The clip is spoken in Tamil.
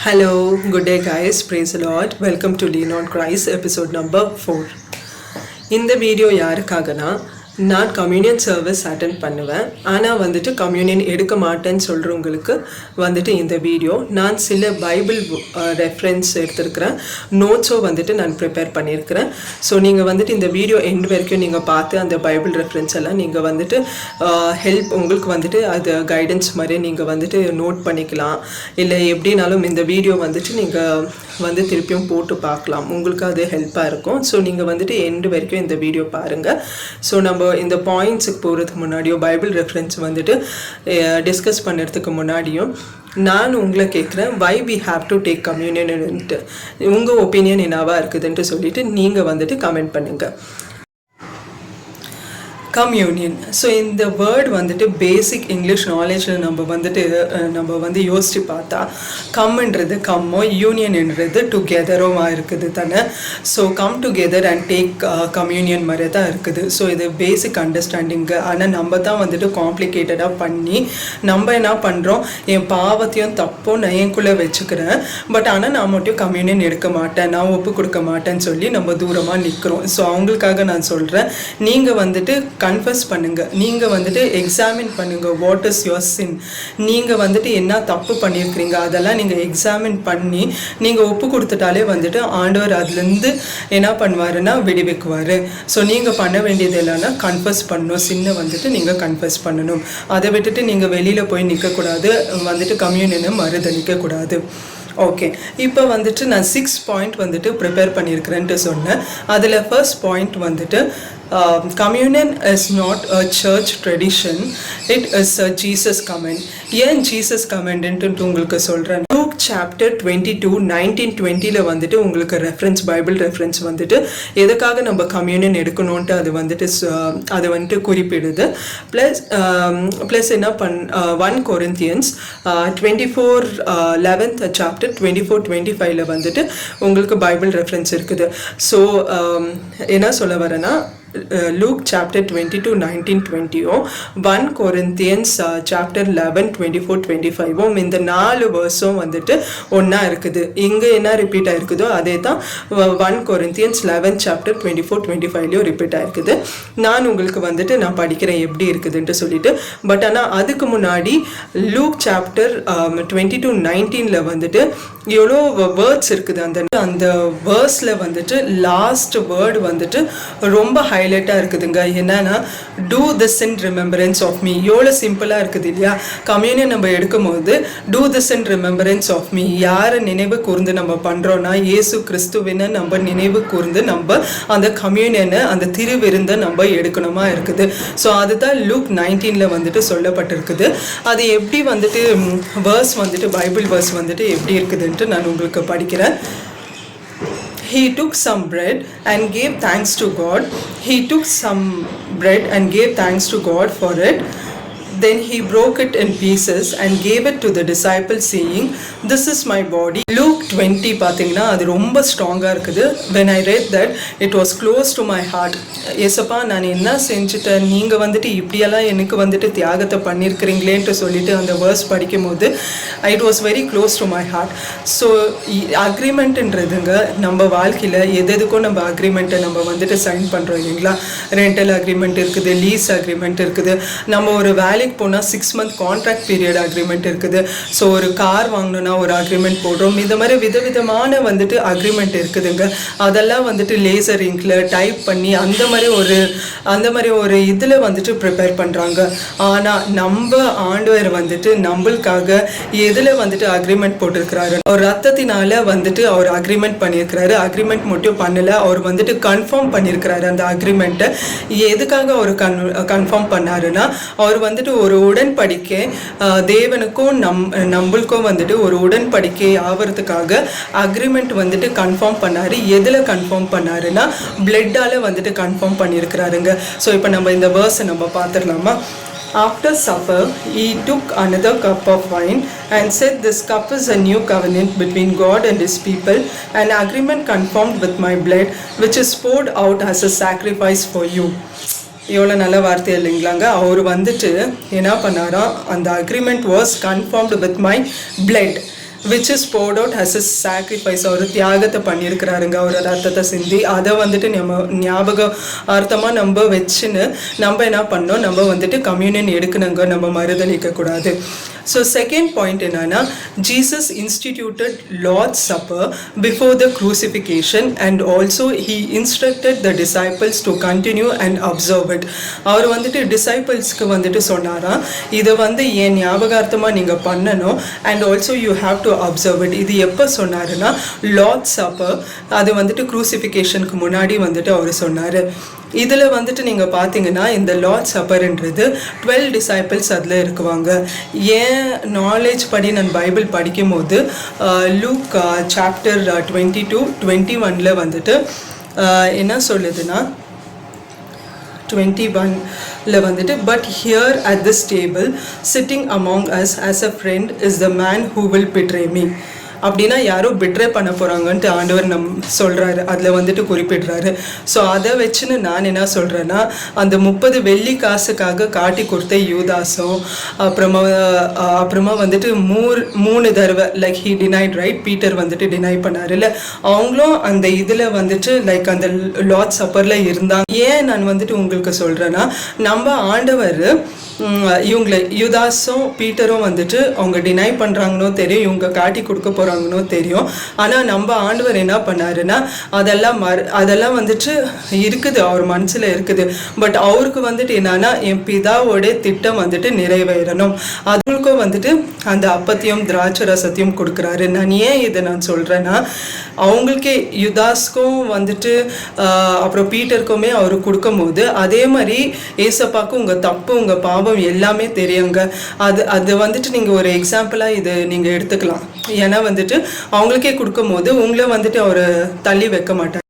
Hello, good day guys, praise the Lord. Welcome to Lean on Christ episode number 4. இந்த வீடியோ யாருக்காகனா நான் கம்யூனியன் சர்வீஸ் அட்டென்ட் பண்ணுவேன், ஆனால் வந்துட்டு கம்யூனியன் எடுக்க மாட்டேன்னு சொல்கிறவங்களுக்கு வந்துட்டு இந்த வீடியோ. நான் சில பைபிள் ரெஃபரன்ஸ் எடுத்துருக்கிறேன், நோட்ஸோ வந்துட்டு நான் ப்ரிப்பேர் பண்ணியிருக்கிறேன். ஸோ நீங்கள் வந்துட்டு இந்த வீடியோ எண்ட் வரைக்கும் நீங்கள் பார்த்து அந்த பைபிள் ரெஃபரன்ஸ் எல்லாம் நீங்கள் வந்துட்டு உங்களுக்கு வந்துட்டு அது கைடன்ஸ் மாதிரி நீங்கள் வந்துட்டு நோட் பண்ணிக்கலாம். இல்லை எப்படினாலும் இந்த வீடியோ வந்துட்டு நீங்கள் வந்து திருப்பியும் போட்டு பார்க்கலாம், உங்களுக்கு அது ஹெல்ப்பாக இருக்கும். ஸோ நீங்கள் வந்துட்டு எண்டு வரைக்கும் இந்த வீடியோ பாருங்கள். ஸோ நம்ம இந்த பாயிண்ட்ஸுக்கு போகிறதுக்கு முன்னாடியோ பைபிள் ரெஃபரன்ஸ் வந்துட்டு டிஸ்கஸ் பண்ணுறதுக்கு முன்னாடியும் நான் உங்களை கேட்குறேன், why we have to take கம்யூனியன்ட்டு உங்கள் ஒப்பீனியன் என்னவா இருக்குதுன்ட்டு சொல்லிட்டு நீங்கள் வந்துட்டு கமெண்ட் பண்ணுங்கள். கம்யூனியன். ஸோ இந்த வேர்ட் வந்துட்டு பேசிக் இங்கிலீஷ் நாலேஜில் நம்ம வந்து யோசித்து பார்த்தா கம்ன்றது கம்மோ, யூனியன்ன்றது டுகெதரோமா இருக்குது தானே. So come together and take communion மாதிரி தான் இருக்குது. ஸோ இது பேசிக் அண்டர்ஸ்டாண்டிங்கு. ஆனால் நம்ம தான் வந்துட்டு காம்ப்ளிகேட்டடாக பண்ணி நம்ம என்ன பண்ணுறோம், என் பாவத்தையும் தப்போ நான் எனக்குள்ளே வச்சுக்கிறேன், பட் ஆனால் நான் மட்டும் கம்யூனியன் எடுக்க மாட்டேன், நான் ஒப்பு கொடுக்க மாட்டேன்னு சொல்லி நம்ம தூரமாக நிற்கிறோம். ஸோ அவங்களுக்காக நான் சொல்கிறேன், நீங்கள் வந்துட்டு கன்ஃபஸ் பண்ணுங்கள், நீங்கள் வந்துட்டு எக்ஸாமின் பண்ணுங்கள், வாட் இஸ் யுவர் சின், நீங்கள் வந்துட்டு என்ன தப்பு பண்ணியிருக்கிறீங்க அதெல்லாம் நீங்கள் எக்ஸாமின் பண்ணி நீங்கள் ஒப்பு கொடுத்துட்டாலே வந்துட்டு ஆண்டவர் அதுலேருந்து என்ன பண்ணுவாருன்னா விடுவிக்குவார். ஸோ நீங்கள் பண்ண வேண்டியது இல்லைன்னா கன்ஃபஸ் பண்ணணும், சின்ன வந்துட்டு நீங்கள் கன்ஃபஸ் பண்ணணும். அதை விட்டுட்டு நீங்கள் வெளியில் போய் நிற்கக்கூடாது, வந்துட்டு கம்யூனியனை மறுதளிக்கக்கூடாது. ஓகே, இப்போ வந்துட்டு நான் 6 பாயிண்ட் வந்துட்டு ப்ரிப்பேர் பண்ணியிருக்கிறேன்ட்டு சொன்னேன். அதில் ஃபர்ஸ்ட் பாயிண்ட் வந்துட்டு communion is not a church tradition, it is a Jesus command. ஏன் ஜீசஸ் கமெண்ட்ன்ட்டு உங்களுக்கு சொல்கிறேன். லூக் சாப்டர் 22 19-20 வந்துட்டு உங்களுக்கு பைபிள் ரெஃபரன்ஸ் வந்துட்டு எதுக்காக நம்ம கம்யூனியன் எடுக்கணுன்ட்டு அது வந்துட்டு குறிப்பிடுது. ப்ளஸ் என்ன 1 Corinthians 11th சாப்டர் 24-25 வந்துட்டு உங்களுக்கு பைபிள் ரெஃபரன்ஸ் இருக்குது. ஸோ என்ன சொல்ல வரேன்னா, Luke chapter 22 19-20 1 Corinthians chapter 11-24-25 இந்த 4 வருஷம் வந்துட்டு ஒன்றா இருக்குது. இங்கே என்ன ரிப்பீட் ஆகிருக்குதோ அதே தான் 1 Corinthians 11 chapter 24-25 ரிப்பீட் ஆகிருக்குது. நான் உங்களுக்கு வந்துட்டு நான் படிக்கிறேன் எப்படி இருக்குதுன்ட்டு சொல்லிட்டு. பட் ஆனால் அதுக்கு முன்னாடி லூக் சாப்டர் 22-19 வந்துட்டு எவ்வளோ வேர்ட்ஸ் இருக்குது. அந்த வேர்ஸில் வந்துட்டு லாஸ்ட் வேர்டு வந்துட்டு ரொம்ப ஹைலைட்டாக இருக்குதுங்க. என்னன்னா, do this in remembrance of me. எவ்வளோ சிம்பிளாக இருக்குது இல்லையா. கம்யூனியன் நம்ம எடுக்கும் போது do this in remembrance of me, யாரை நினைவு கூர்ந்து நம்ம பண்ணுறோன்னா இயேசு கிறிஸ்துவினை நம்ம நினைவு கூர்ந்து நம்ம அந்த கம்யூனியனை அந்த திருவிருந்தை நம்ம எடுக்கணுமா இருக்குது. ஸோ அதுதான் லூக் 19 வந்துட்டு சொல்லப்பட்டிருக்குது. அது எப்படி வந்துட்டு வேர்ஸ் வந்துட்டு பைபிள் வேர்ஸ் வந்துட்டு எப்படி இருக்குதுன்ட்டு நான் உங்களுக்கு படிக்கிறேன். He took some bread and gave thanks to God. He took some bread and gave thanks to God for it. Then he broke it in pieces and gave it to the disciples saying, this is my body. Luke 20 பார்த்தீங்கன்னா அது ரொம்ப ஸ்ட்ராங்காக இருக்குது. when I read that it was close to my heart. ஏசப்பா, நான் என்ன செஞ்சுட்டேன், நீங்கள் வந்துட்டு இப்படியெல்லாம் எனக்கு வந்துட்டு தியாகத்தை பண்ணியிருக்கிறீங்களேன்ட்டு சொல்லிட்டு அந்த வேர்ஸ் படிக்கும் போது it was very close to my heart. So அக்ரிமெண்ட்டுன்றதுங்க நம்ம வாழ்க்கையில் எதுக்கும் நம்ம அக்ரிமெண்ட்டை நம்ம வந்துட்டு சைன் பண்ணுறோம் இல்லைங்களா. ரெண்டல் அக்ரிமெண்ட் இருக்குது, லீஸ் அக்ரிமெண்ட் இருக்குது, நம்ம ஒரு வேலைக்கு போனால் 6 month கான்ட்ராக்ட் பீரியட் அக்ரிமெண்ட் இருக்குது. ஸோ ஒரு கார் வாங்கணுன்னா ஒரு அக்ரிமெண்ட் போடுறோம். இந்த மாதிரி விதவிதமான வந்துட்டு அக்ரிமெண்ட் இருக்குதுங்க. அதெல்லாம் வந்துட்டு லேசர் இங்கில் டைப் பண்ணி அந்த மாதிரி ஒரு இதில் வந்துட்டு ப்ரிப்பேர் பண்ணுறாங்க. ஆனால் நம்ம ஆண்டவர் வந்துட்டு நம்மளுக்காக எதில் வந்துட்டு அக்ரிமெண்ட் போட்டிருக்கிறாரு, அவர் ரத்தத்தினால வந்துட்டு அவர் அக்ரிமெண்ட் பண்ணியிருக்கிறாரு. அக்ரிமெண்ட் மட்டும் பண்ணலை, அவர் வந்துட்டு கன்ஃபார்ம் பண்ணியிருக்கிறாரு. அந்த அக்ரிமெண்ட்டை எதுக்காக அவர் கன்ஃபார்ம் பண்ணாருன்னா, அவர் வந்துட்டு ஒரு உடன்படிக்கை தேவனுக்கும் நம்மளுக்கும் வந்துட்டு ஒரு உடன்படிக்கை ஆகிறதுக்காக அக்ரிமெண்ட் வந்துட்டு கன்ஃபார்ம் பண்ணாரு. எதில் கன்ஃபார்ம் பண்ணாருன்னா பிளட்டால் வந்துட்டு கன்ஃபார்ம் பண்ணியிருக்கிறாருங்க. ஸோ இப்போ நம்ம இந்த வேர்ஸை நம்ம பார்த்துடலாமா. After supper, he took another cup of wine and said, this cup is a new covenant between God and his people, an agreement confirmed with my blood, which is poured out as a sacrifice for you. எவ்வளோ நல்ல வார்த்தை இல்லைங்களாங்க. அவர் வந்துட்டு என்ன பண்ணாராம், அந்த agreement was confirmed with my blood. which is poured out as a sacrifice. அவர் தியாகத்தை பண்ணியிருக்கிறாருங்க, அவர் ரத்தத்தை சிந்தி. அதை வந்துட்டு நம்ம ஞாபகார்த்தமாக நம்ம வச்சுன்னு நம்ம என்ன பண்ணோம், நம்ம வந்துட்டு கம்யூனியன் எடுக்கணுங்க, நம்ம மறுதளிக்க கூடாது. ஸோ செகண்ட் பாயிண்ட் என்னன்னா, Jesus instituted Lord's supper before the crucifixion and also he instructed the disciples to continue and observe it. அவர் வந்துட்டு டிசைபிள்ஸ்க்கு வந்துட்டு சொன்னாராம், இதை வந்து என் ஞாபகார்த்தமாக நீங்கள் பண்ணணும், and also you have to observe it. இது எப்போ சொன்னாருன்னா, லார்ட்ஸ் சப்பர், அது வந்துட்டு க்ரூசிஃபிகேஷனுக்கு முன்னாடி வந்துட்டு அவர் சொன்னார். இதில் வந்துட்டு நீங்கள் பார்த்தீங்கன்னா இந்த லார்ட் சப்பர்ன்றது 12 டிசைபிள்ஸ் அதில் இருக்குவாங்க. ஏன் நாலேஜ் படி நான் பைபிள் படிக்கும் போது லூக் சாப்டர் 22-21 வந்துட்டு என்ன சொல்லுதுன்னா, 21 வந்துட்டு, but here at this table sitting among us as a friend is the man who will betray me. அப்படின்னா யாரோ பிட்ரே பண்ண போகிறாங்கன்ட்டு ஆண்டவர் சொல்கிறாரு, அதில் வந்துட்டு குறிப்பிடுறாரு. ஸோ அதை வச்சுன்னு நான் என்ன சொல்கிறேன்னா, அந்த 30 வெள்ளி காசுக்காக காட்டி கொடுத்த யூதாஸும் அப்புறமா வந்துட்டு 3 தடவை like he denied right, Peter வந்துட்டு டினை பண்ணார் இல்லை, அவங்களும் அந்த இதில் வந்துட்டு லைக் அந்த லார்ட் சப்பரில் இருந்தாங்க. ஏன் நான் வந்துட்டு உங்களுக்கு சொல்கிறேன்னா, நம்ம ஆண்டவர் இவங்களை யூதாஸும் பீட்டரும் வந்துட்டு அவங்க டினை பண்ணுறாங்கன்னோ தெரியும், இவங்க காட்டி கொடுக்க போகிறாங்கன்னோ தெரியும். ஆனால் நம்ம ஆண்டவர் என்ன பண்ணாருன்னா, அதெல்லாம் வந்துட்டு இருக்குது, அவர் மனசில் இருக்குது. பட் அவருக்கு வந்துட்டு என்னன்னா, என் பிதாவோட திட்டம் வந்துட்டு நிறைவேறணும், அதுக்கும் வந்துட்டு அந்த அப்பத்தையும் திராட்சை ரசத்தையும் கொடுக்குறாரு. நான் ஏன் இதை நான் சொல்கிறேன்னா, அவங்களுக்கே யுதாஸ்க்கும் வந்துட்டு அப்புறம் பீட்டருக்குமே அவர் கொடுக்கும் போது அதே மாதிரி ஏசப்பாக்கும் உங்கள் தப்பு உங்கள் பாவம் எல்லாமே தெரியுங்க. அது வந்துட்டு நீங்கள் ஒரு எக்ஸாம்பிளாக இது நீங்கள் எடுத்துக்கலாம். ஏன்னா வந்துட்டு அவங்களுக்கே கொடுக்கும் போது உங்களை வந்துட்டு அவர் தள்ளி வைக்க மாட்டார்.